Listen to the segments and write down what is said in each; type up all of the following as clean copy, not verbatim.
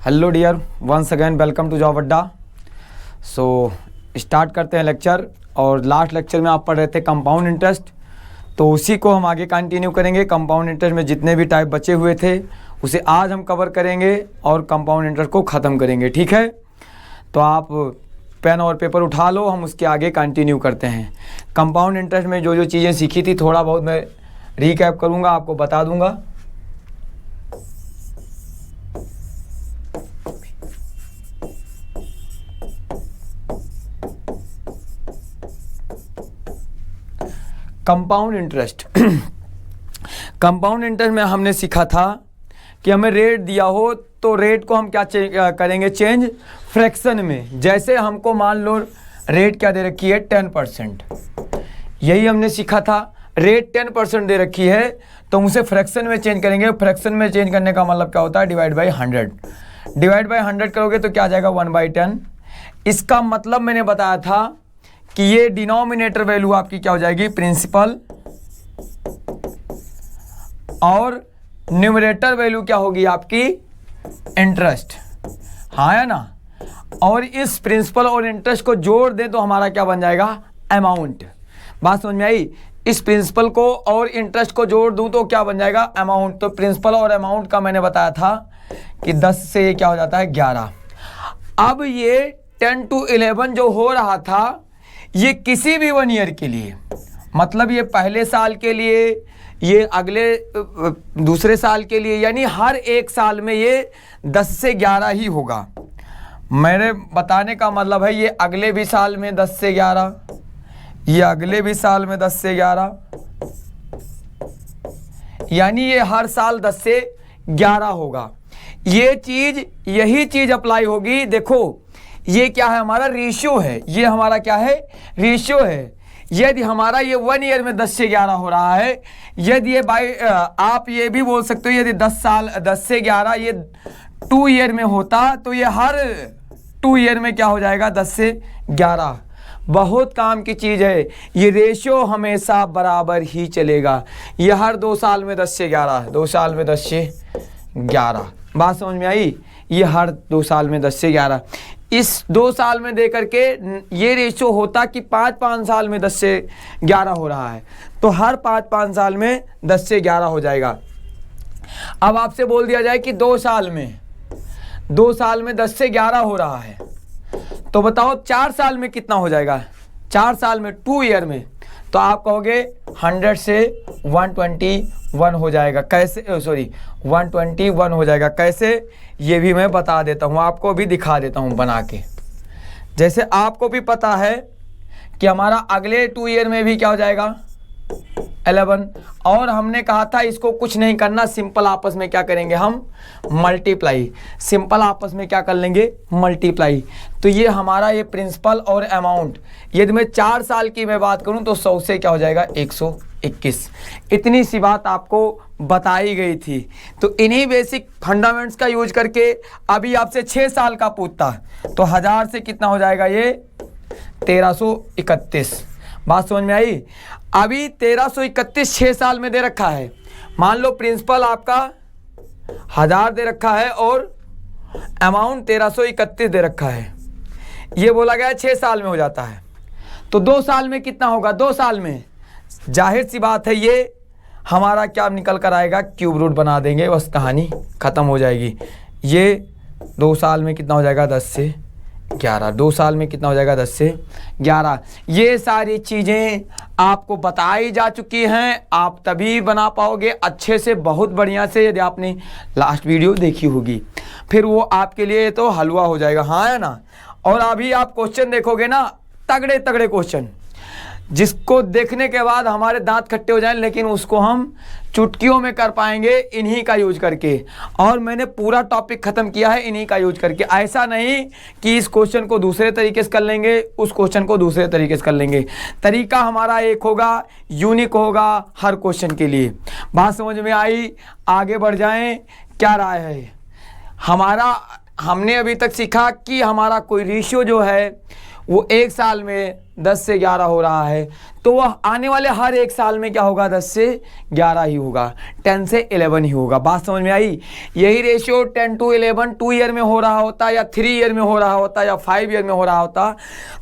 Hello dear, once again welcome to Job Adda. So start करते हैं lecture. और last lecture में आप पढ़ रहे थे कंपाउंड इंटरेस्ट, तो उसी को हम आगे कंटिन्यू करेंगे। कंपाउंड इंटरेस्ट में जितने भी टाइप बचे हुए थे उसे आज हम कवर करेंगे और कंपाउंड इंटरेस्ट को ख़त्म करेंगे, ठीक है। तो आप पेन और पेपर उठा लो, हम उसके आगे कंटिन्यू करते हैं। कंपाउंड इंटरेस्ट में जो जो चीज़ें सीखी थी थोड़ा बहुत मैं रिकैप करूँगा, आपको बता दूँगा। कंपाउंड इंटरेस्ट कंपाउंड इंटरेस्ट में हमने सीखा था कि हमें रेट दिया हो तो रेट को हम क्या करेंगे, चेंज फ्रैक्शन में। जैसे हमको मान लो रेट क्या दे रखी है, 10%, यही हमने सीखा था। रेट 10% दे रखी है तो हम उसे फ्रैक्शन में चेंज करेंगे। फ्रैक्शन में चेंज करने का मतलब क्या होता है, डिवाइड बाई 100। डिवाइड बाई 100 करोगे तो क्या आ जाएगा, 1/10। इसका मतलब मैंने बताया था कि ये डिनोमिनेटर वैल्यू आपकी क्या हो जाएगी, प्रिंसिपल, और न्यूमरेटर वैल्यू क्या होगी आपकी, इंटरेस्ट। हाँ है ना। और इस प्रिंसिपल और इंटरेस्ट को जोड़ दें तो हमारा क्या बन जाएगा, अमाउंट। बात समझ में आई। इस प्रिंसिपल को और इंटरेस्ट को जोड़ दूं तो क्या बन जाएगा, अमाउंट। तो प्रिंसिपल और अमाउंट का मैंने बताया था कि 10 से ये क्या हो जाता है, 11। अब ये 10 to 11 जो हो रहा था ये किसी भी 1 ईयर के लिए, मतलब ये पहले साल के लिए, ये अगले दूसरे साल के लिए, यानी हर एक साल में ये 10 से 11 ही होगा। मेरे बताने का मतलब है ये अगले भी साल में 10 से 11, ये अगले भी साल में 10 से 11, यानी ये हर साल 10 से 11 होगा। ये चीज, यही चीज अप्लाई होगी। देखो ये क्या है, हमारा रेशियो है। ये हमारा क्या है, रेशियो है। यदि हमारा ये 1 ईयर में 10 से 11 हो रहा है, यदि ये आप ये भी बोल सकते हो यदि 10 से 11 ये 2 ईयर में होता तो ये हर 2 ईयर में क्या हो जाएगा, 10 से 11। बहुत काम की चीज़ है। ये रेशियो हमेशा बराबर ही चलेगा। ये हर 2 साल में 10 से 11, 2 साल में 10 से 11। बात समझ में आई। ये हर 2 साल में 10 से 11, इस 2 साल में दे करके ये रेशियो होता कि 5-5 साल में 10 से 11 हो रहा है, तो हर 5-5 साल में 10 से 11 हो जाएगा। अब आपसे बोल दिया जाए कि 2 साल में 10 से 11 हो रहा है, तो बताओ 4 साल में कितना हो जाएगा, 4 साल में 2 ईयर में, तो आप कहोगे 100 से 121 हो जाएगा। कैसे, 121 हो जाएगा। कैसे, ये भी मैं बता देता हूँ, आपको भी दिखा देता हूँ बना के। जैसे आपको भी पता है कि हमारा अगले 2 ईयर में भी क्या हो जाएगा, 11। और हमने कहा था इसको कुछ नहीं करना, सिंपल आपस में क्या करेंगे हम, मल्टीप्लाई। सिंपल आपस में क्या कर लेंगे, मल्टीप्लाई। तो ये हमारा ये प्रिंसिपल और अमाउंट, यदि मैं 4 साल की मैं बात करूं तो 100 से क्या हो जाएगा, 121। इतनी सी बात आपको बताई गई थी। तो इन्हीं बेसिक फंडामेंट्स का यूज करके अभी आपसे 6 साल का पूछता तो 1000 से कितना हो जाएगा, ये 1331। बात समझ में आई। अभी 1331 6 साल में दे रखा है। मान लो प्रिंसिपल आपका 1000 दे रखा है और अमाउंट 1331 दे रखा है। ये बोला गया 6 साल में हो जाता है, तो 2 साल में कितना होगा, 2 साल में जाहिर सी बात है ये हमारा क्या निकल कर आएगा, क्यूब रूट बना देंगे, बस कहानी ख़त्म हो जाएगी। ये 2 साल में कितना हो जाएगा, 10 से 11। 2 साल में कितना हो जाएगा, 10 से 11। ये सारी चीज़ें आपको बताई जा चुकी हैं। आप तभी बना पाओगे अच्छे से, बहुत बढ़िया से, यदि आपने लास्ट वीडियो देखी होगी। फिर वो आपके लिए तो हलवा हो जाएगा। हाँ है ना। और अभी आप क्वेश्चन देखोगे ना, तगड़े तगड़े क्वेश्चन, जिसको देखने के बाद हमारे दांत खट्टे हो जाएं, लेकिन उसको हम चुटकियों में कर पाएंगे इन्हीं का यूज करके। और मैंने पूरा टॉपिक ख़त्म किया है इन्हीं का यूज करके। ऐसा नहीं कि इस क्वेश्चन को दूसरे तरीके से कर लेंगे, उस क्वेश्चन को दूसरे तरीके से कर लेंगे। तरीका हमारा एक होगा, यूनिक होगा हर क्वेश्चन के लिए। बात समझ में आई। आगे बढ़ जाएं, क्या राय है हमारा। हमने अभी तक सीखा कि हमारा कोई रेशियो जो है वो एक साल में 10 से 11 हो रहा है, तो वह आने वाले हर एक साल में क्या होगा, 10 से 11 ही होगा, 10 से 11 ही होगा। बात समझ में आई? यही रेशियो 10 to 11 2 ईयर में हो रहा होता, या 3 ईयर में हो रहा होता, या 5 ईयर में हो रहा होता,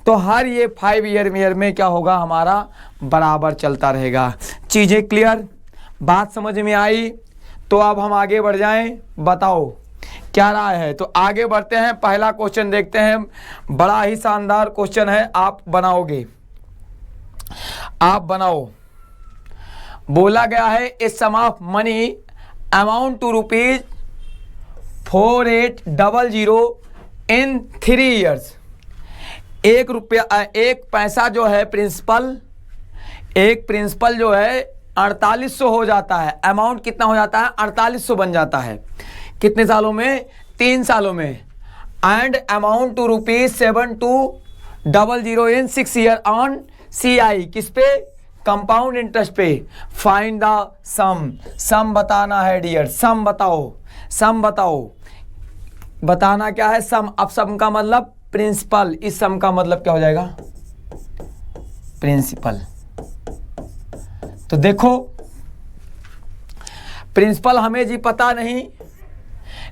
तो हर ये 5 ईयर में क्या होगा, हमारा बराबर चलता रहेगा। चीज़ें क्लियर? बात समझ में आई? तो अब हम आगे बढ़ जाएं, बताओ क्या राय है। तो आगे बढ़ते हैं, पहला क्वेश्चन देखते हैं। बड़ा ही शानदार क्वेश्चन है, आप बनाओगे, आप बनाओ। बोला गया है a sum of money amount to ₹4800 in 3 years. एक पैसा जो है प्रिंसिपल, एक प्रिंसिपल जो है 4800 हो जाता है। अमाउंट कितना हो जाता है, 4800 बन जाता है। कितने सालों में, 3 सालों में। And amount to ₹7200 in 6 year on CI, किस पे, कंपाउंड इंटरेस्ट पे। फाइंड द सम, सम बताना है डियर, सम बताओ, सम बताओ। बताना क्या है, सम। अब सम का मतलब प्रिंसिपल, इस सम का मतलब क्या हो जाएगा, प्रिंसिपल। तो देखो प्रिंसिपल हमें जी पता नहीं,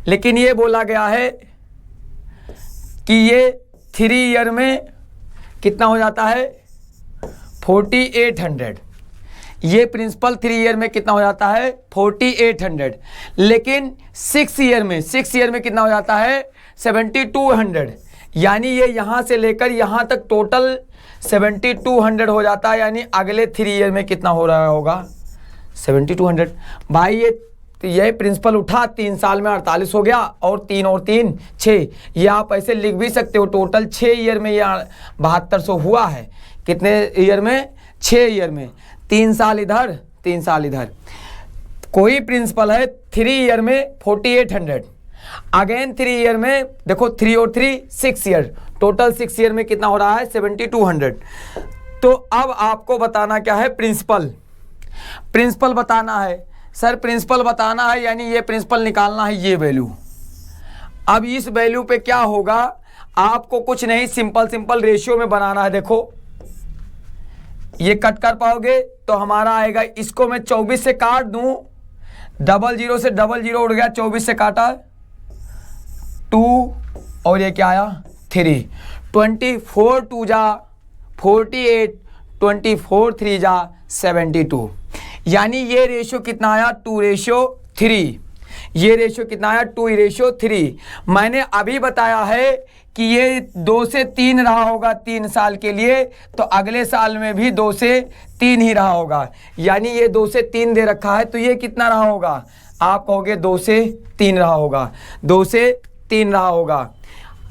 लेकिन ये बोला गया है कि ये 3 ईयर में कितना हो जाता है, 4800। ये प्रिंसिपल 3 ईयर में कितना हो जाता है, 4800। लेकिन 6 ईयर में, 6 ईयर में कितना हो जाता है, 7200। यानी ये यहाँ से लेकर यहाँ तक टोटल 7200 हो जाता है। यानी अगले 3 ईयर में कितना हो रहा होगा, 7200। भाई ये प्रिंसिपल उठा, 3 साल में 48 हो गया, और 3 और 3 6। ये आप ऐसे लिख भी सकते हो, टोटल 6 ईयर में ये 7200 हुआ है। कितने ईयर में, 6 ईयर में। 3 साल इधर, 3 साल इधर। कोई प्रिंसिपल है 3 ईयर में 4800, अगेन 3 ईयर में, देखो 3 और 3 6 ईयर, टोटल 6 ईयर में कितना हो रहा है, 7200। तो अब आपको बताना क्या है, प्रिंसिपल, प्रिंसिपल बताना है। सर प्रिंसिपल बताना है यानी ये प्रिंसिपल निकालना है, ये वैल्यू। अब इस वैल्यू पे क्या होगा, आपको कुछ नहीं, सिंपल सिंपल रेशियो में बनाना है। देखो ये कट कर पाओगे तो हमारा आएगा, इसको मैं 24 से काट दूं, 00 से 00 उड़ गया, 24 से काटा 2, और ये क्या आया 3। 24 2 जा 48, 24 3 जा 72। यानी ये रेशियो कितना आया, 2:3। ये रेशियो कितना आया, 2:3। मैंने अभी बताया है कि ये 2 से 3 रहा होगा 3 साल के लिए, तो अगले साल में भी 2 से 3 ही रहा होगा। यानी ये 2 से 3 दे रखा है, तो ये कितना रहा होगा, आप कहोगे 2 से 3 रहा होगा, 2 से 3 रहा होगा।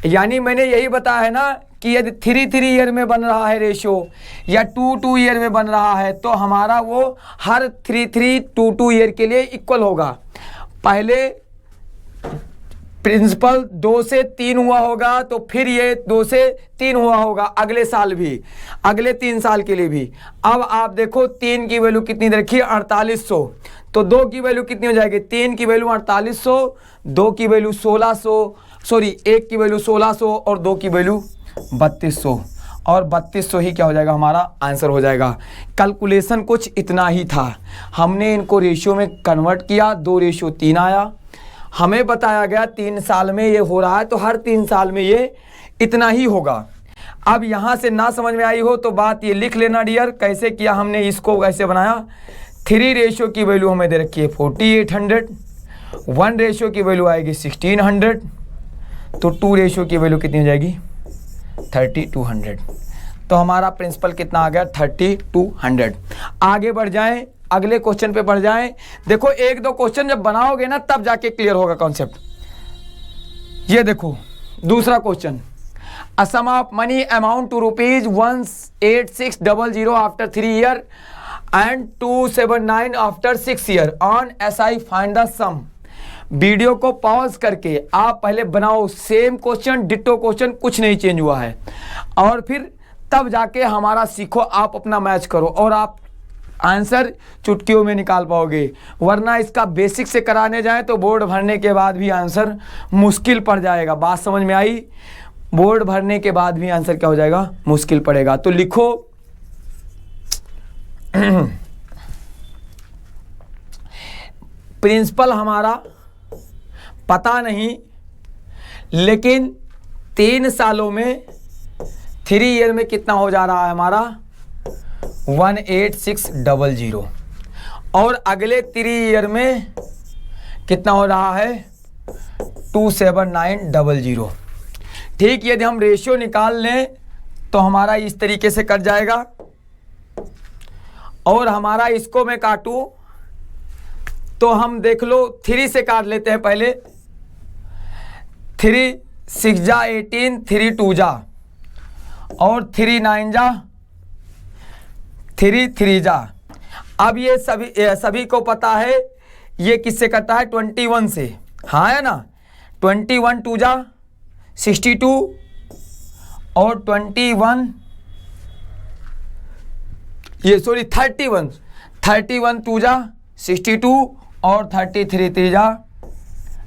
यानी मैंने यही बताया है ना कि यदि 3 ईयर में बन रहा है रेशियो, या 2 ईयर में बन रहा है, तो हमारा वो हर 2 ईयर के लिए इक्वल होगा। पहले प्रिंसिपल 2 से 3 हुआ होगा, तो फिर ये 2 से 3 हुआ होगा अगले साल भी, अगले 3 साल के लिए भी। अब आप देखो 3 की वैल्यू कितनी रखी है, 4800। तो 2 की वैल्यू कितनी हो जाएगी, 3 की वैल्यू 4800, 2 की वैल्यू 1600, सॉरी 1 की वैल्यू 1600 और 2 की वैल्यू 3200, और 3200 ही क्या हो जाएगा, हमारा आंसर हो जाएगा। कैलकुलेशन कुछ इतना ही था, हमने इनको रेशियो में कन्वर्ट किया, 2:3 आया। हमें बताया गया 3 साल में ये हो रहा है, तो हर 3 साल में ये इतना ही होगा। अब यहाँ से ना समझ में आई हो तो बात ये लिख लेना डियर, कैसे किया हमने, इसको कैसे बनाया। 3 रेशियो की वैल्यू हमें दे रखी है 4800, 1 रेशियो की वैल्यू आएगी 1600, तो 2 रेशियो की वैल्यू कितनी हो जाएगी, 3200। तो हमारा प्रिंसिपल कितना आ गया, 3200। आगे बढ़ जाएं, अगले क्वेश्चन पे बढ़ जाएं। देखो 1-2 क्वेश्चन जब बनाओगे ना तब जाके क्लियर होगा कॉन्सेप्ट। ये देखो दूसरा question, a sum of money amount to ₹18600 after 3 year and 279 after 6 year on SI, find the sum. Video को पॉज करके आप पहले बनाओ, सेम क्वेश्चन, डिट्टो क्वेश्चन, कुछ नहीं चेंज हुआ है, और फिर तब जाके हमारा सीखो, आप अपना मैच करो और आप आंसर चुटकियों में निकाल पाओगे। वरना इसका बेसिक से कराने जाए तो बोर्ड भरने के बाद भी आंसर मुश्किल पड़ जाएगा। बात समझ में आई? बोर्ड भरने के बाद भी आंसर क्या हो जाएगा, मुश्किल पड़ेगा। तो लिखो प्रिंसिपल हमारा पता नहीं, लेकिन 3 सालों में 3 ईयर में कितना हो जा रहा है हमारा 18600, और अगले 3 ईयर में कितना हो रहा है 27900। ठीक, यदि हम रेशियो निकाल लें तो हमारा इस तरीके से कट जाएगा, और हमारा इसको मैं काटूं तो हम देख लो 3 से काट लेते हैं पहले। 3 6 जा 18, 3 2 जा, और 3 9 जा 3 3 जा। अब ये सभी को पता है ये किससे कटा है, 21 से, हाँ है ना। 21 2 जा 62, और 31 2 जा 62, और 33 3 जा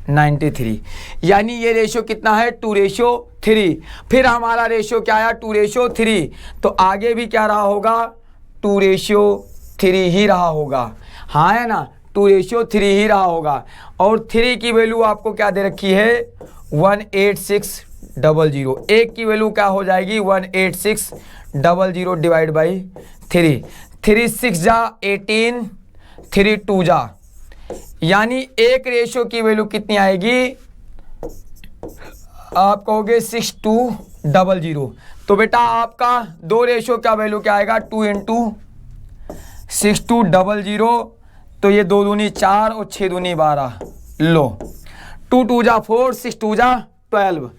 93। यानी ये रेशियो कितना है 2:3। फिर हमारा रेशियो क्या आया 2:3, तो आगे भी क्या रहा होगा 2:3 ही रहा होगा, हाँ है ना, 2:3 ही रहा होगा। और 3 की वैल्यू आपको क्या दे रखी है 18600। एक की वैल्यू क्या हो जाएगी 18600 डिवाइड बाई 3। 3 6 जा 18, 3 2 जा, यानी एक रेशियो की वैल्यू कितनी आएगी, आप कहोगे 6200। तो बेटा आपका 2 रेशियो का वैल्यू क्या आएगा 2 × 6200, तो ये 2 दूनी 4 और 6 दूनी 12। लो 2 2 जा 4, 6 2 जा 12।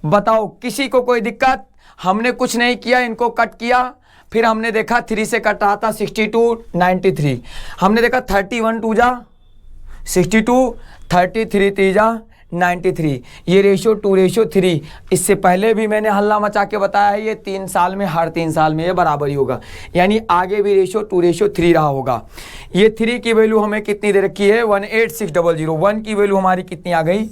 बताओ किसी को कोई दिक्कत, हमने कुछ नहीं किया, इनको कट किया, फिर हमने देखा 3 से कट रहा था 62 93, हमने देखा 31 2 जा 62, 33 3 जा 93, ये रेशियो 2:3। इससे पहले भी मैंने हल्ला मचा के बताया है, ये 3 साल में, हर 3 साल में ये बराबर ही होगा, यानी आगे भी रेशियो 2:3 रहा होगा। ये 3 की वैल्यू हमें कितनी दे रखी है 18600। 1 की वैल्यू हमारी कितनी आ गई,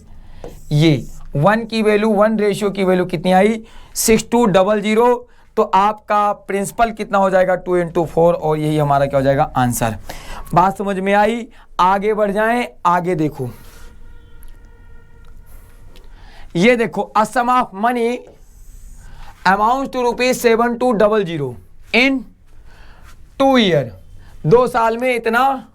ये 1 की वैल्यू 1 रेशियो की वैल्यू कितनी आई 6200। तो आपका प्रिंसिपल कितना हो जाएगा 2 × 4, और यही हमारा क्या हो जाएगा आंसर। बात समझ में आई, आगे बढ़ जाएं। आगे देखो, ये देखो, a sum of money amount to ₹7200 in 2 year, 2 साल में इतना,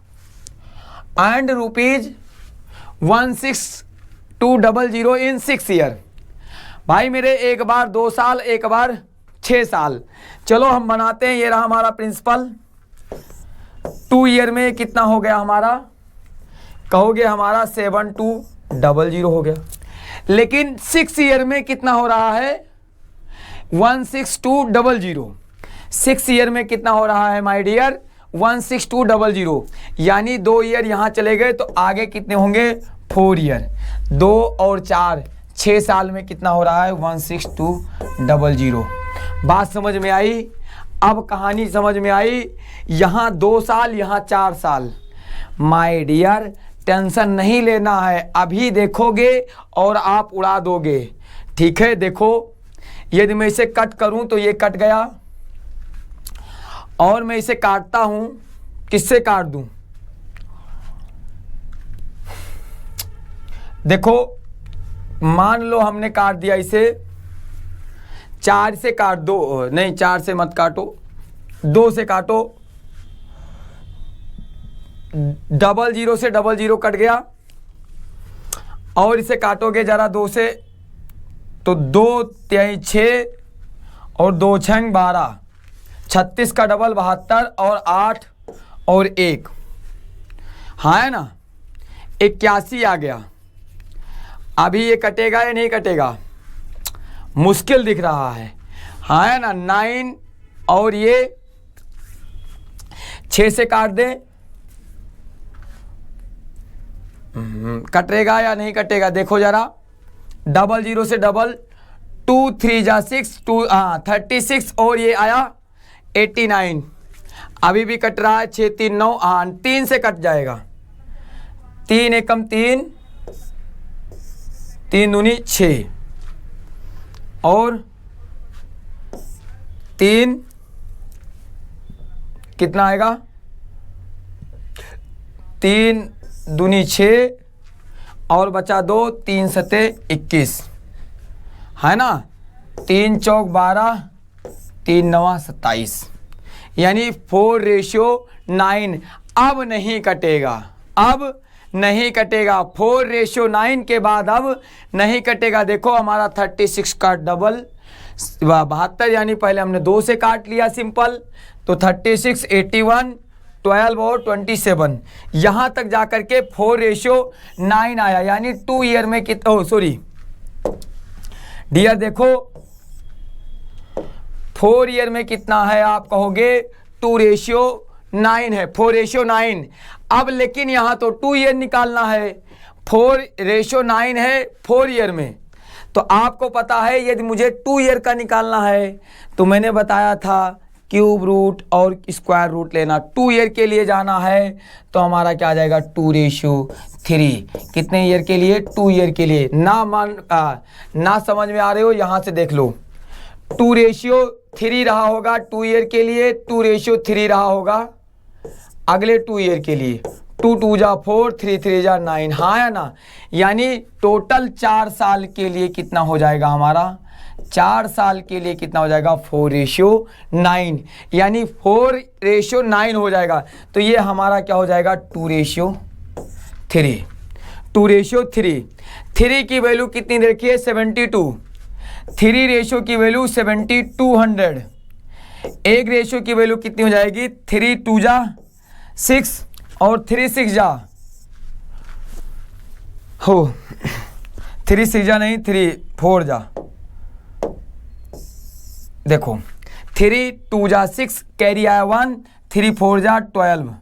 एंड ₹16200 इन 6 ईयर। भाई मेरे एक बार 2 साल, एक बार 6 साल। चलो हम बनाते हैं, ये रहा हमारा प्रिंसिपल। 2 ईयर में कितना हो गया हमारा, कहोगे हमारा 7200 हो गया, लेकिन 6 ईयर में कितना हो रहा है 16200। 6 ईयर में कितना हो रहा है माय डियर 16200, यानी 2 ईयर यहाँ चले गए, तो आगे कितने होंगे 4 ईयर, 2 और 4 6 साल में कितना हो रहा है 16200। बात समझ में आई, अब कहानी समझ में आई। यहाँ 2 साल, यहाँ 4 साल। माय डियर टेंशन नहीं लेना है, अभी देखोगे और आप उड़ा दोगे, ठीक है। देखो यदि मैं इसे कट करूं तो ये कट गया, और मैं इसे काटता हूं, किससे काट दूं, देखो मान लो हमने काट दिया इसे, 4 से काट दो, नहीं 4 से मत काटो, 2 से काटो, 00 से 00 कट गया, और इसे काटोगे जरा 2 से, तो 2 3 6 और 2 6 12, 36 का डबल 72, और 8 और 1, हाँ है ना 81 आ गया। अभी ये कटेगा या नहीं कटेगा, मुश्किल दिख रहा है, हाँ है ना 9, और ये 6 से काट दें, कटेगा या नहीं कटेगा, देखो जरा 00 से डबल, 2 3 जा 6, 36, और ये आया 89, अभी भी कट रहा है 6 3 9, 3 से कट जाएगा, 3 एकम 3, 3 दूनी 6, और 3 कितना आएगा, 3 दूनी 6 और बचा 2, 3 सते 21 है ना, 3 चौक 12, 3 नवा 27, यानी 4:9। अब नहीं कटेगा, अब नहीं कटेगा, 4:9 के बाद अब नहीं कटेगा। देखो हमारा 36 का डबल 72, यानी पहले हमने 2 से काट लिया सिंपल, तो 36, 81, 12 और 27, यहाँ तक जाकर के 4:9 आया, यानी 2 ईयर में कितना, सॉरी डियर देखो 4 ईयर में कितना है, आप कहोगे 2:9 है, 4:9। अब लेकिन यहाँ तो 2 ईयर निकालना है, 4:9 है 4 ईयर में, तो आपको पता है यदि मुझे 2 ईयर का निकालना है तो मैंने बताया था क्यूब रूट और स्क्वायर रूट लेना। 2 ईयर के लिए जाना है तो हमारा क्या आ जाएगा, 2:3। कितने ईयर के लिए, 2 ईयर के लिए। ना समझ में आ रहे हो, यहाँ से देख लो, 2:3 रहा होगा 2 ईयर के लिए, 2:3 रहा होगा अगले 2 ईयर के लिए। 2 2 जा 4, 3 3 जा 9, हाँ या ना, यानी टोटल 4 साल के लिए कितना हो जाएगा हमारा, 4 साल के लिए कितना हो जाएगा, 4:9, यानी 4:9 हो जाएगा। तो ये हमारा क्या हो जाएगा, 2:3। 2:3, 3 की वैल्यू कितनी देखिए, 72। 3 रेशियो की वैल्यू 7200। 1 रेशियो की वैल्यू कितनी हो जाएगी, 3 2 जा 6 और 3 6 जा हो, 3 6 जा नहीं, 3 4 जा, देखो 3 2 जा 6 कैरी आया 1, 3 4 जा 12,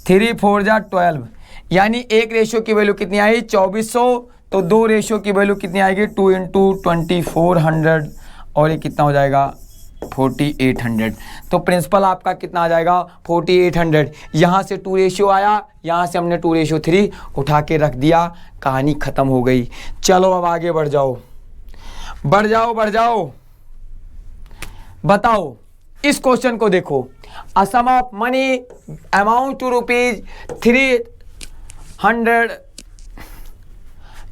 3 4 जा 12, यानी 1 रेशियो की वैल्यू कितनी आई, 2400। तो 2 रेशियो की वैल्यू कितनी आएगी, 2 × 2400, और ये कितना हो जाएगा, 4800। तो प्रिंसिपल आपका कितना आ जाएगा, 4800। यहाँ से 2 रेशियो आया, यहाँ से हमने 2:3 उठा के रख दिया, कहानी खत्म हो गई। चलो अब आगे बढ़ जाओ, बढ़ जाओ, बढ़ जाओ। बताओ इस क्वेश्चन को देखो, a sum of money amount to ₹300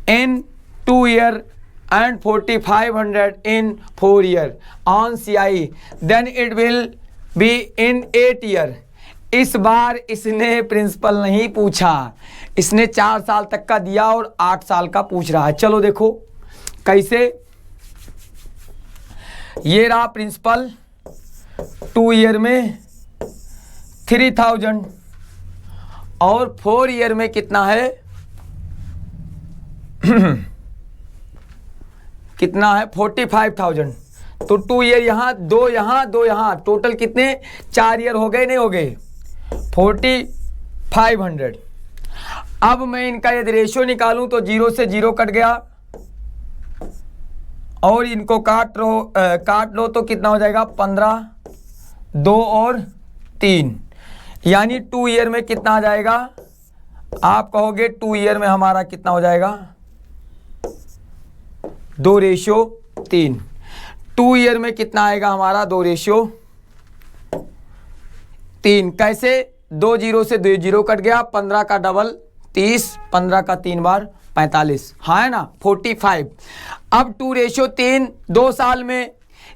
in 2 year and 4500 in 4 year on CI, then it will be in 8 year। इस बार इसने प्रिंसिपल नहीं पूछा, इसने 4 साल तक का दिया और 8 साल का पूछ रहा है। चलो देखो कैसे, ये रहा प्रिंसिपल, 2 ईयर में 3000 और 4 ईयर में कितना है कितना है, 45,000। तो 2 ईयर यहाँ, 2 यहाँ, 2 यहाँ, टोटल कितने, 4 ईयर हो गए, नहीं हो गए, 4500। अब मैं इनका यदि रेशियो निकालूं तो 0 से 0 कट गया, और इनको काट लो तो कितना हो जाएगा, 15, 2 और 3, यानी 2 ईयर में कितना आ जाएगा, आप कहोगे 2 ईयर में हमारा कितना हो जाएगा, 2:3। 2 ईयर में कितना आएगा हमारा, 2:3। कैसे, 2 0 से 2 0 कट गया, 15 का डबल 30, 15 का 3 बार 45, हाँ है ना, 45। अब 2:3, 2 साल में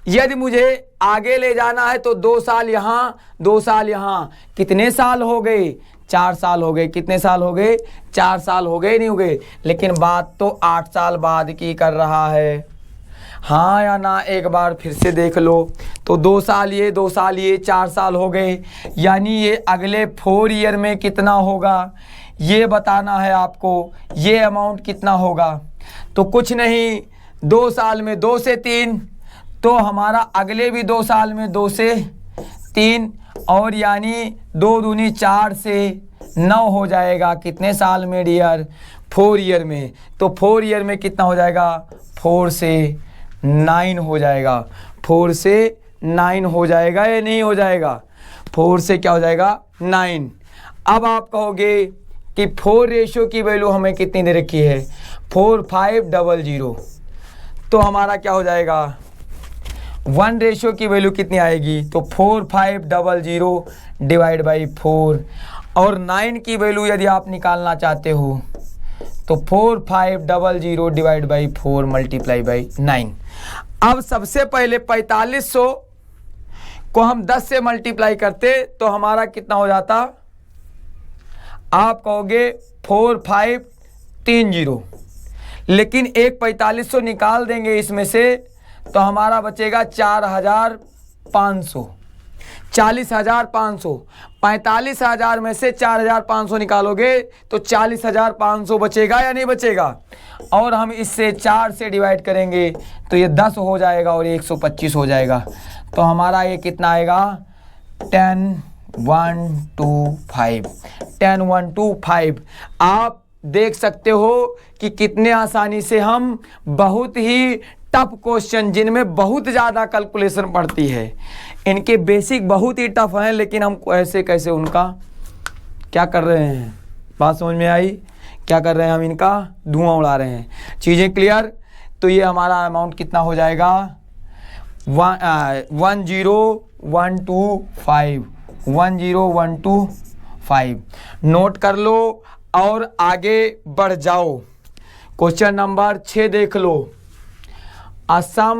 यदि मुझे आगे ले जाना है तो 2 साल यहाँ, 2 साल यहाँ, कितने साल हो गए, 4 साल हो गए। कितने साल हो गए, 4 साल हो गए, नहीं हो गए, लेकिन बात तो 8 साल बाद की कर रहा है, हाँ या ना, एक बार फिर से देख लो। तो 2 साल ये, 2 साल ये, 4 साल हो गए, यानी ये अगले 4 ईयर में कितना होगा ये बताना है आपको, ये अमाउंट कितना होगा। तो कुछ नहीं, 2 साल में 2 से 3, तो हमारा अगले भी 2 साल में 2 से 3, और यानी 2 दूनी 4 से 9 हो जाएगा। कितने साल में डियर, 4 ईयर में। तो 4 ईयर में कितना हो जाएगा, 4 से 9 हो जाएगा, 4 से 9 हो जाएगा या नहीं हो जाएगा, 4 से क्या हो जाएगा, 9। अब आप कहोगे कि 4 रेशियो की वैल्यू हमें कितनी दे रखी है, 4500। तो हमारा क्या हो जाएगा, 1 रेशियो की वैल्यू कितनी आएगी, तो 4500 डिवाइड बाई 4। और 9 की वैल्यू यदि आप निकालना चाहते हो तो 4500 डिवाइड बाई 4 मल्टीप्लाई बाई 9। अब सबसे पहले 4500 को हम 10 से मल्टीप्लाई करते तो हमारा कितना हो जाता, आप कहोगे 4530, लेकिन एक 4500 निकाल देंगे इसमें से तो हमारा बचेगा 4500, 40,500। 45,000 में से 4,500 निकालोगे तो 40,500 बचेगा या नहीं बचेगा। और हम इससे 4 से डिवाइड करेंगे तो ये 10 हो जाएगा और 125 हो जाएगा। तो हमारा ये कितना आएगा, 10,125, 10,125। आप देख सकते हो कि कितने आसानी से हम बहुत ही टफ क्वेश्चन जिनमें बहुत ज़्यादा कैलकुलेशन पड़ती है, इनके बेसिक बहुत ही टफ हैं, लेकिन हम ऐसे कैसे उनका क्या कर रहे हैं, बात समझ में आई, क्या कर रहे हैं हम, इनका धुआं उड़ा रहे हैं। चीज़ें क्लियर। तो ये हमारा अमाउंट कितना हो जाएगा, 10125, 10125। नोट कर लो और आगे बढ़ जाओ। क्वेश्चन नंबर 6 देख लो। Sum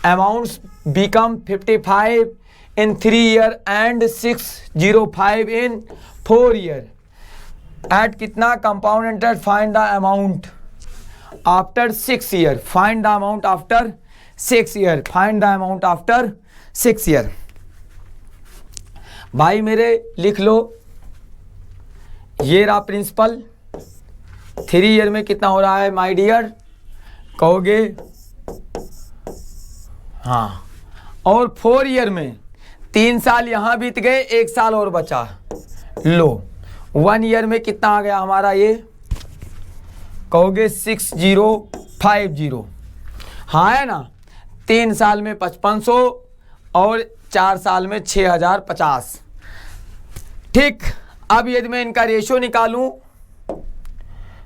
amounts become 55 in 3 year and 605 in 4 year. At कितना compound interest, find the amount after 6 year. Find the amount after 6 year. Find the amount after 6 year. भाई मेरे लिख लो, ये रहा प्रिंसिपल। 3 ईयर में कितना हो रहा है माय डियर, कहोगे हाँ। और 4 ईयर में 3 साल यहाँ बीत गए, 1 साल और बचा। लो 1 ईयर में कितना आ गया हमारा, ये कहोगे 6050। हाँ है ना। 3 साल में 5500 और 4 साल में 6050। ठीक। अब यदि मैं इनका रेशियो निकालूं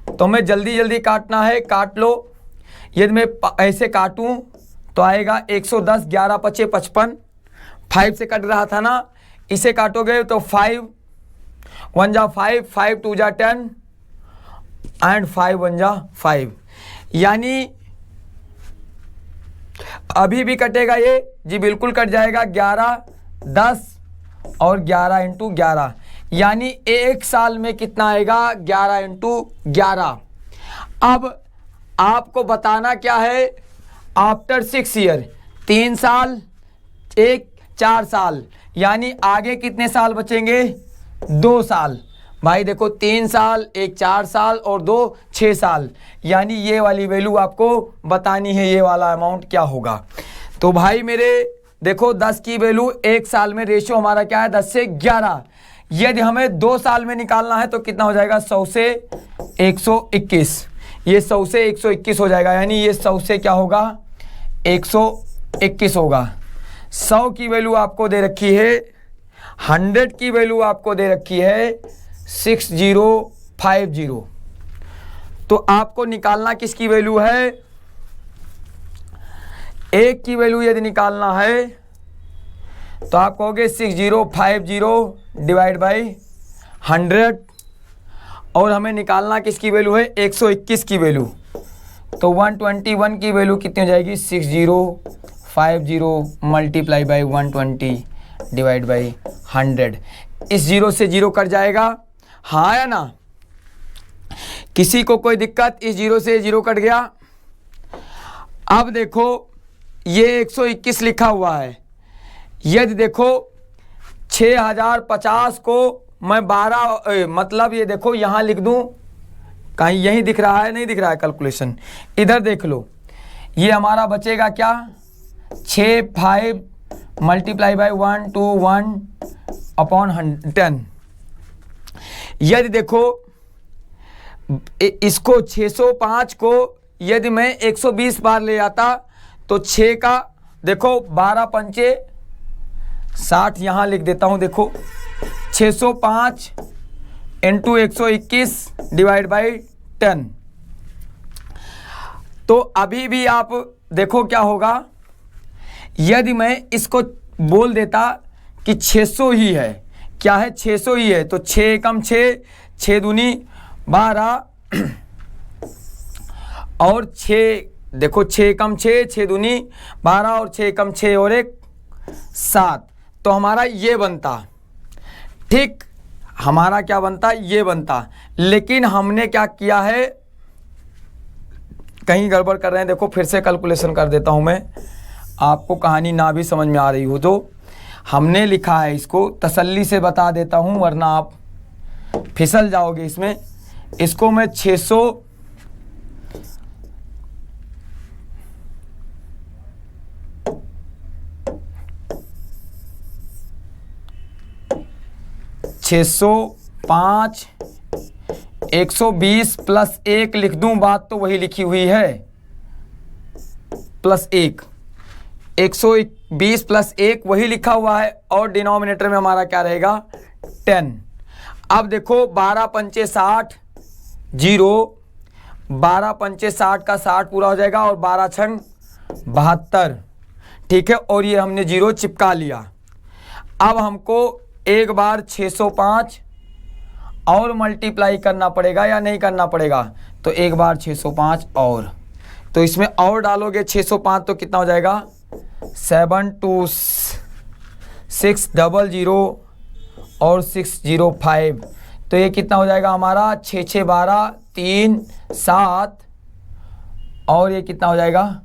तो मैं जल्दी काटना है, काट लो। यदि मैं ऐसे काटूं तो आएगा 110, 11 पचे 55, 5 से कट रहा था ना, इसे काटोगे तो 5 1 जा 5, 5 2 जा 10 एंड 5 1 जा 5। यानी अभी भी कटेगा ये जी, बिल्कुल कट जाएगा। 11 10 और 11 इंटू 11, यानी 1 साल में कितना आएगा, 11 इंटू 11। अब आपको बताना क्या है, आफ्टर 6 ईयर, 3 साल 4 साल, यानी आगे कितने साल बचेंगे, 2 साल। भाई देखो 3 साल, 4 साल और 2 6 साल, यानी ये वाली वैल्यू आपको बतानी है, ये वाला अमाउंट क्या होगा। तो भाई मेरे देखो 10 की वैल्यू 1 साल में, रेशियो हमारा क्या है 10 से 11। यदि हमें 2 साल में निकालना है तो कितना हो जाएगा, 100 से 121। ये 100 से 121 हो जाएगा, यानी ये 100 से क्या होगा, 121 होगा। 100 की वैल्यू आपको दे रखी है, 100 की वैल्यू आपको दे रखी है 6050। तो आपको निकालना किसकी वैल्यू है, 1 की वैल्यू यदि निकालना है तो आप कहोगे 6050 डिवाइड बाई 100। और हमें निकालना किसकी वैल्यू है, 121 की वैल्यू। तो 121 की वैल्यू कितनी हो जाएगी, 6050 मल्टीप्लाई बाई 120 डिवाइड बाई 100। इस 0 से 0 कट जाएगा, हाँ या ना। किसी को कोई दिक्कत, इस 0 से 0 कट गया। अब देखो ये 121 लिखा हुआ है। यदि देखो 6050 को मैं 12 मतलब ये देखो यहाँ लिख दूँ, कहीं यही दिख रहा है, नहीं दिख रहा है कैलकुलेशन, इधर देख लो। ये हमारा बचेगा क्या, 65 मल्टीप्लाई बाई 121 अपॉन 10। यदि देखो इसको 605 को यदि मैं 120 बार ले आता तो 6 का देखो 12 पंचे 60, यहाँ लिख देता हूँ। देखो 605 इंटू 121 डिवाइड बाई 10। तो अभी भी आप देखो क्या होगा, यदि मैं इसको बोल देता कि 600 ही है, क्या है 600 ही है, तो 6 एकम 6, 6 दूनी 12 और 6, देखो 6 एकम 6, 6 दूनी 12 और 6 एकम 6 और 1 7, तो हमारा ये बनता, ठीक, हमारा क्या बनता, ये बनता। लेकिन हमने क्या किया है, कहीं गड़बड़ कर रहे हैं, देखो फिर से कैलकुलेशन कर देता हूं मैं, आपको कहानी ना भी समझ में आ रही हो तो हमने लिखा है, इसको तसल्ली से बता देता हूं वरना आप फिसल जाओगे इसमें। इसको मैं 600 605 120 प्लस 1 लिख दूं, बात तो वही लिखी हुई है, प्लस 1 120 प्लस 1 वही लिखा हुआ है, और डिनोमिनेटर में हमारा क्या रहेगा 10। अब देखो 12 पंचे 60 0, 12 पंचे 60 का 60 पूरा हो जाएगा और 12 छंग 72, ठीक है, और ये हमने 0 चिपका लिया। अब हमको एक बार 605 और मल्टीप्लाई करना पड़ेगा या नहीं करना पड़ेगा, तो एक बार 605 और, तो इसमें और डालोगे 605 तो कितना हो जाएगा 72600 और 605, तो ये कितना हो जाएगा हमारा 6 6 12 3 7 और ये कितना हो जाएगा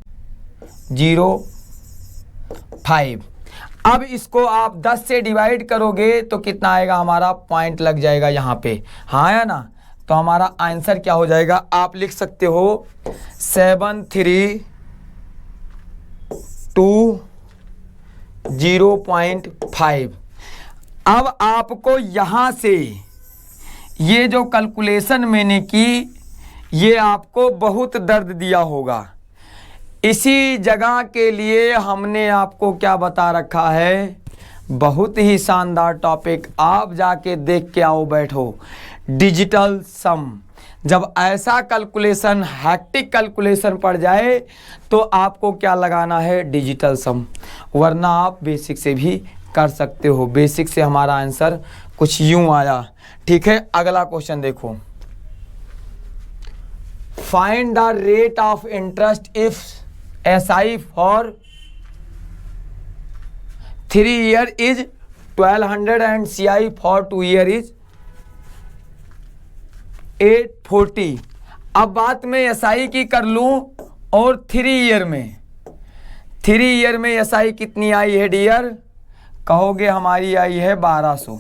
05। अब इसको आप 10 से डिवाइड करोगे तो कितना आएगा, हमारा पॉइंट लग जाएगा यहाँ पे, हाँ या ना, तो हमारा आंसर क्या हो जाएगा, आप लिख सकते हो 732.5। अब आपको यहाँ से ये जो कैलकुलेशन मैंने की, ये आपको बहुत दर्द दिया होगा। इसी जगह के लिए हमने आपको क्या बता रखा है, बहुत ही शानदार टॉपिक, आप जाके देख के आओ, बैठो, डिजिटल सम। जब ऐसा कैलकुलेशन, हैक्टिक कैलकुलेशन पड़ जाए तो आपको क्या लगाना है, डिजिटल सम, वरना आप बेसिक से भी कर सकते हो। बेसिक से हमारा आंसर कुछ यूं आया, ठीक है। अगला क्वेश्चन देखो, find the rate of interest if SI for 3 year is 1200 and CI for 2 year is 840। अब बात मैं SI की कर लूं और 3 ईयर में SI कितनी आई है डियर, कहोगे हमारी आई है 1200।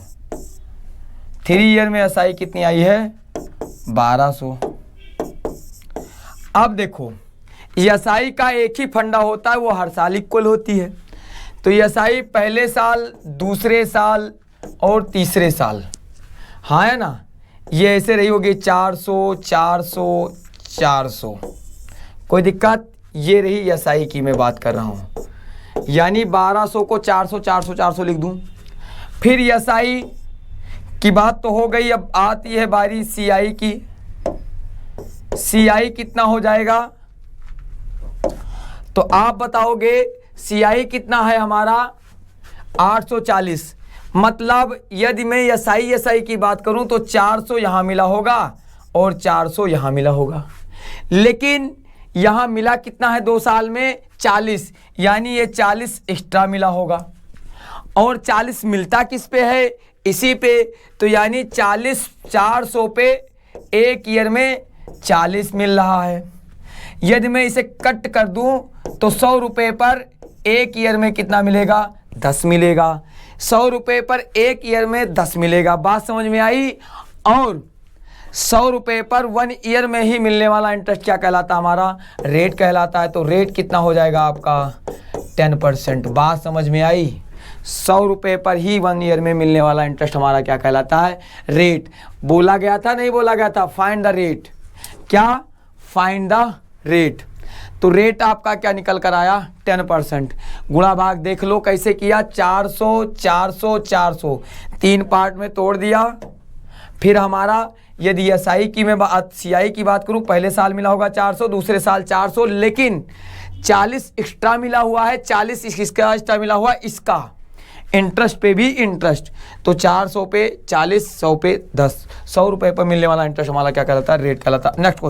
3 ईयर में SI कितनी आई है 1200। अब देखो SI का एक ही फंडा होता है, वो हर साल इक्वल होती है, तो SI पहले साल, दूसरे साल और तीसरे साल, हाँ है ना, ये ऐसे रही होगी 400 400 400, कोई दिक्कत, ये रही SI की मैं बात कर रहा हूँ, यानी 1200 को 400 400 400 लिख दूँ। फिर SI की बात तो हो गई, अब आती है बारी CI की। CI कितना हो जाएगा, तो आप बताओगे CI कितना है हमारा 840। मतलब यदि मैं SI की बात करूं तो 400 यहां मिला होगा और 400 यहां मिला होगा, लेकिन यहां मिला कितना है 2 साल में 40, यानी ये 40 एक्स्ट्रा मिला होगा। और 40 मिलता किस पे है, इसी पे, तो यानी 40 400 पे एक ईयर में 40 मिल रहा है। यदि मैं इसे कट कर दूं तो 100 रुपये पर एक ईयर में कितना मिलेगा, 10 मिलेगा। 100 रुपये पर एक ईयर में 10 मिलेगा, बात समझ में आई। और 100 रुपये पर 1 ईयर में ही मिलने वाला इंटरेस्ट क्या कहलाता है, हमारा रेट कहलाता है। तो रेट कितना हो जाएगा आपका 10%, बात समझ में आई। 100 रुपये पर ही 1 ईयर में मिलने वाला इंटरेस्ट हमारा क्या कहलाता है, रेट। बोला गया था, नहीं बोला गया था, फाइंड द रेट, क्या, फाइंड द रेट। तो रेट आपका क्या निकल कर आया 10%। गुणा भाग देख लो कैसे किया, 400 400 400 3 पार्ट में तोड़ दिया। फिर हमारा यदि एसआई की मैं बात सीआई की बात करूं, पहले साल मिला होगा 400, दूसरे साल 400, लेकिन 40 एक्स्ट्रा मिला हुआ है, 40 इसका एक्स्ट्रा मिला हुआ इसका इंटरेस्ट पे भी इंटरेस्ट, तो 400 पे 40, 100 पे 10, 100 रुपये पर मिलने वाला इंटरेस्ट हमारा क्या कहलाता है? रेट कहलाता है। नेक्स्ट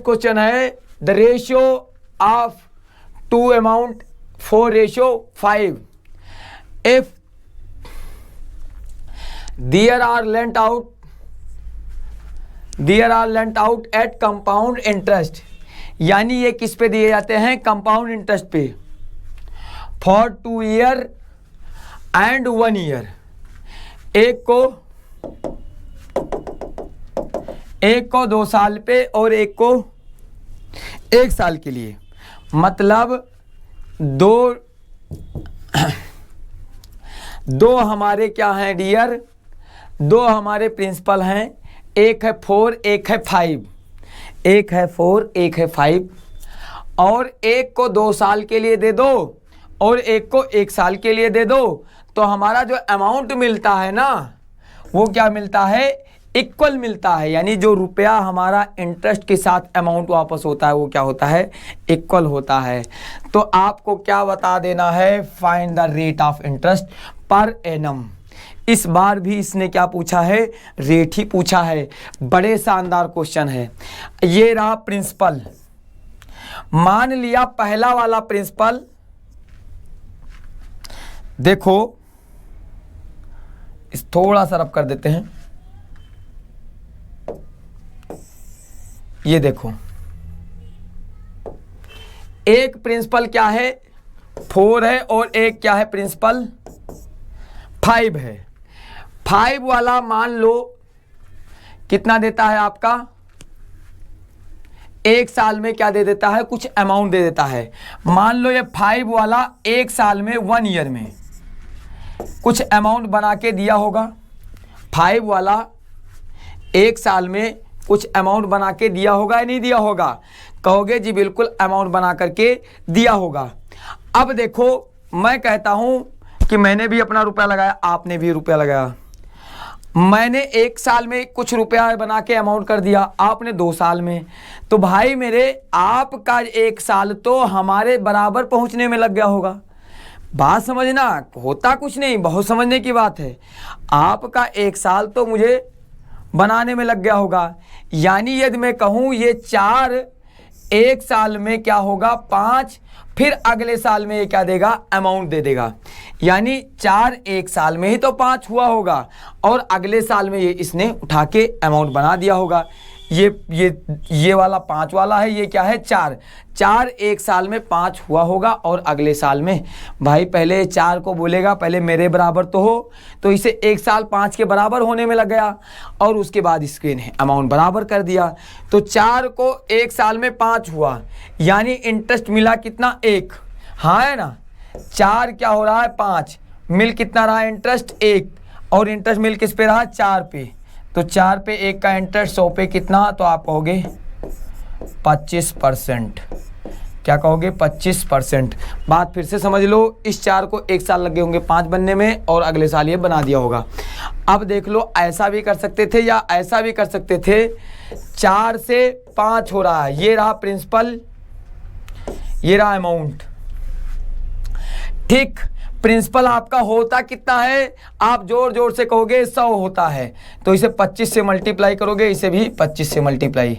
क्वेश्चन है the ratio of two amount 4:5 if there are lent out at compound interest, यानी ये किस पे दिए जाते हैं? कंपाउंड इंटरेस्ट पे, फॉर 2 ईयर एंड 1 ईयर। एक को 2 साल पे और एक को 1 साल के लिए, मतलब दो हमारे क्या हैं डियर? 2 हमारे प्रिंसिपल हैं, एक है 4, एक है 5, एक है 4, एक है 5, और एक को 2 साल के लिए दे दो और एक को 1 साल के लिए दे दो, तो हमारा जो अमाउंट मिलता है ना, वो क्या मिलता है? इक्वल मिलता है, यानी जो रुपया हमारा इंटरेस्ट के साथ अमाउंट वापस होता है वो क्या होता है? इक्वल होता है। तो आपको क्या बता देना है? Find the rate of interest per annum. इस बार भी इसने क्या पूछा है? रेट ही पूछा है। बड़े शानदार क्वेश्चन है। ये रहा प्रिंसिपल, मान लिया पहला वाला प्रिंसिपल, देखो इस थोड़ा सा रब कर देते हैं, ये देखो एक प्रिंसिपल क्या है? 4 है, और एक क्या है? प्रिंसिपल 5 है। 5 वाला मान लो कितना देता है आपका? 1 साल में क्या दे देता है? कुछ अमाउंट दे देता है। मान लो ये 5 वाला 1 साल में 1 ईयर में कुछ अमाउंट बना के दिया होगा। 5 वाला 1 साल में कुछ अमाउंट बना के दिया होगा या नहीं दिया होगा? कहोगे जी बिल्कुल अमाउंट बना करके दिया होगा। अब देखो मैं कहता हूं कि मैंने भी अपना रुपया लगाया, आपने भी रुपया लगाया। मैंने 1 साल में कुछ रुपया बना के अमाउंट कर दिया, आपने 2 साल में, तो भाई मेरे आपका 1 साल तो हमारे बराबर पहुंचने में लग गया होगा। बात समझना, होता कुछ नहीं, बहुत समझने की बात है। आपका 1 साल तो मुझे बनाने में लग गया होगा, यानी यदि मैं कहूँ ये 4 1 साल में क्या होगा? 5, फिर अगले साल में ये क्या देगा? अमाउंट दे देगा, यानी 4 1 साल में ही तो 5 हुआ होगा, और अगले साल में ये इसने उठा के अमाउंट बना दिया होगा। ये वाला 5 वाला है, ये क्या है? 4 1 साल में 5 हुआ होगा, और अगले साल में भाई पहले 4 को बोलेगा पहले मेरे बराबर तो हो, तो इसे 1 साल 5 के बराबर होने में लग गया, और उसके बाद इसके ने अमाउंट बराबर कर दिया। तो 4 को 1 साल में 5 हुआ, यानी इंटरेस्ट मिला कितना? 1। हाँ है ना? 4 क्या हो रहा है? 5 मिल कितना रहा? इंटरेस्ट 1, और इंटरेस्ट मिल किस पे रहा? 4 पे। तो 4 पे 1 का इंटरेस्ट 100 पे कितना? तो आप कहोगे 25%। क्या कहोगे? 25%। बात फिर से समझ लो, इस 4 को 1 साल लगे होंगे 5 बनने में, और अगले साल ये बना दिया होगा। अब देख लो, ऐसा भी कर सकते थे या ऐसा भी कर सकते थे। 4 से 5 हो रहा है, ये रहा प्रिंसिपल, ये रहा अमाउंट। ठीक, प्रिंसिपल आपका होता कितना है? आप जोर जोर से कहोगे 100 होता है, तो इसे 25 से मल्टीप्लाई करोगे, इसे भी 25 से मल्टीप्लाई,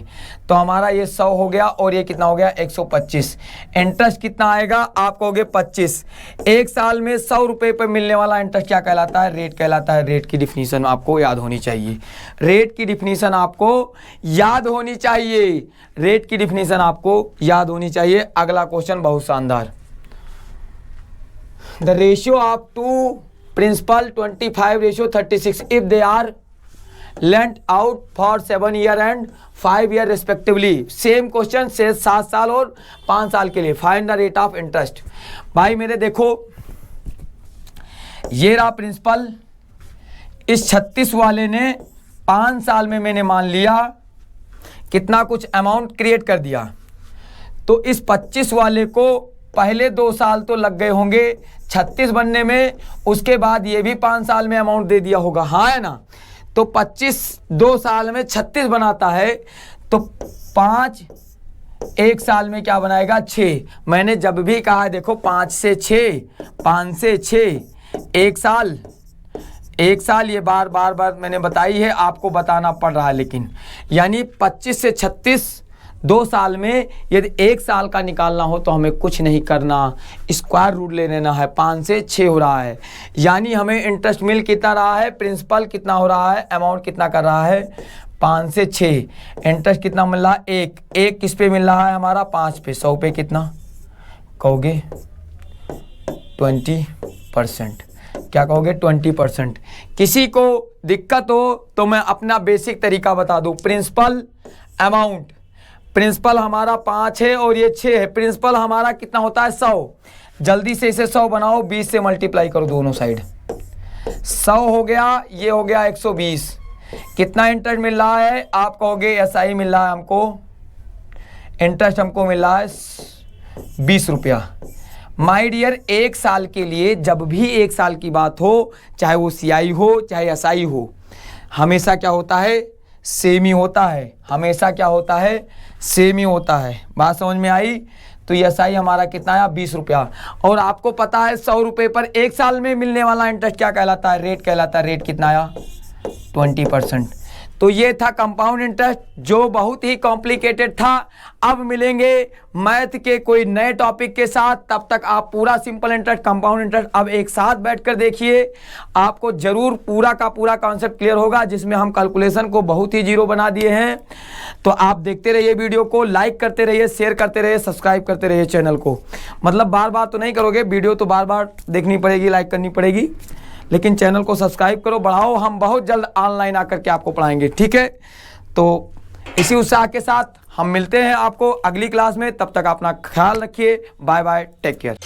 तो हमारा ये 100 हो गया, और ये कितना हो गया? 125। इंटरेस्ट कितना आएगा? आप कहोगे 25। 1 साल में 100 रुपये पर मिलने वाला इंटरेस्ट क्या कहलाता है? रेट कहलाता है। रेट की डिफिनीशन आपको याद होनी चाहिए, रेट की डिफिनीशन आपको याद होनी चाहिए, रेट की डिफिनीशन आपको याद होनी चाहिए। अगला क्वेश्चन बहुत शानदार। The ratio of two principal 25:36 if they are lent out for 7 year and 5 year respectively. Same question से 7 साल और 5 साल के लिए। Find the rate of interest. भाई मेरे देखो, ये रहा प्रिंसिपल, इस 36 वाले ने 5 साल में मैंने मान लिया कितना कुछ अमाउंट क्रिएट कर दिया, तो इस 25 वाले को पहले 2 साल तो लग गए होंगे 36 बनने में, उसके बाद ये भी 5 साल में अमाउंट दे दिया होगा। हाँ है ना? तो 25 2 साल में 36 बनाता है, तो 5 1 साल में क्या बनाएगा 6। मैंने जब भी कहा है देखो 5 से 6, 5 से 6, 1 साल, 1 साल, ये बार बार मैंने बताई है, आपको बताना पड़ रहा है। लेकिन यानी 25 से 36 2 साल में, यदि 1 साल का निकालना हो तो हमें कुछ नहीं करना, स्क्वायर रूट ले लेना है। 5 से 6 हो रहा है, यानी हमें इंटरेस्ट मिल कितना रहा है, प्रिंसिपल कितना हो रहा है, अमाउंट कितना कर रहा है 5 से 6, इंटरेस्ट कितना मिल रहा है 1 किस पे मिल रहा है हमारा 5 पे, 100 पे कितना कहोगे 20%। क्या कहोगे 20%। किसी को दिक्कत हो तो मैं अपना बेसिक तरीका बता दूं, प्रिंसिपल अमाउंट, प्रिंसिपल हमारा 5 है और ये 6 है, प्रिंसिपल हमारा कितना होता है 100, जल्दी से इसे 100 बनाओ, 20 से मल्टीप्लाई करो दोनों साइड, 100 हो गया, ये हो गया 120। कितना इंटरेस्ट मिल रहा है आप कहोगे एसआई मिल रहा है हमको, इंटरेस्ट हमको मिल रहा है 20 रुपया। माय डियर, 1 साल के लिए जब भी 1 साल की बात हो, चाहे वो सीआई हो चाहे एसआई हो, हमेशा क्या होता है सेम ही होता है, हमेशा क्या होता है सेम ही होता है। बात समझ में आई? तो ये एसआई हमारा कितना आया 20 रुपया, और आपको पता है 100 रुपये पर 1 साल में मिलने वाला इंटरेस्ट क्या कहलाता है, रेट कहलाता है। रेट कितना आया 20%। तो ये था कंपाउंड इंटरेस्ट, जो बहुत ही कॉम्प्लिकेटेड था। अब मिलेंगे मैथ के कोई नए टॉपिक के साथ, तब तक आप पूरा सिंपल इंटरेस्ट, कंपाउंड इंटरेस्ट अब एक साथ बैठकर देखिए, आपको जरूर पूरा का पूरा कॉन्सेप्ट क्लियर होगा, जिसमें हम कैलकुलेशन को बहुत ही जीरो बना दिए हैं। तो आप देखते रहिए वीडियो को, लाइक करते रहिए, शेयर करते रहिए, सब्सक्राइब करते रहिए चैनल को। मतलब बार बार तो नहीं करोगे, वीडियो तो बार बार देखनी पड़ेगी, लाइक करनी पड़ेगी, लेकिन चैनल को सब्सक्राइब करो, बढ़ाओ। हम बहुत जल्द ऑनलाइन आकर के आपको पढ़ाएंगे, ठीक है? तो इसी उत्साह के साथ हम मिलते हैं आपको अगली क्लास में, तब तक अपना ख्याल रखिए। Bye bye, take care.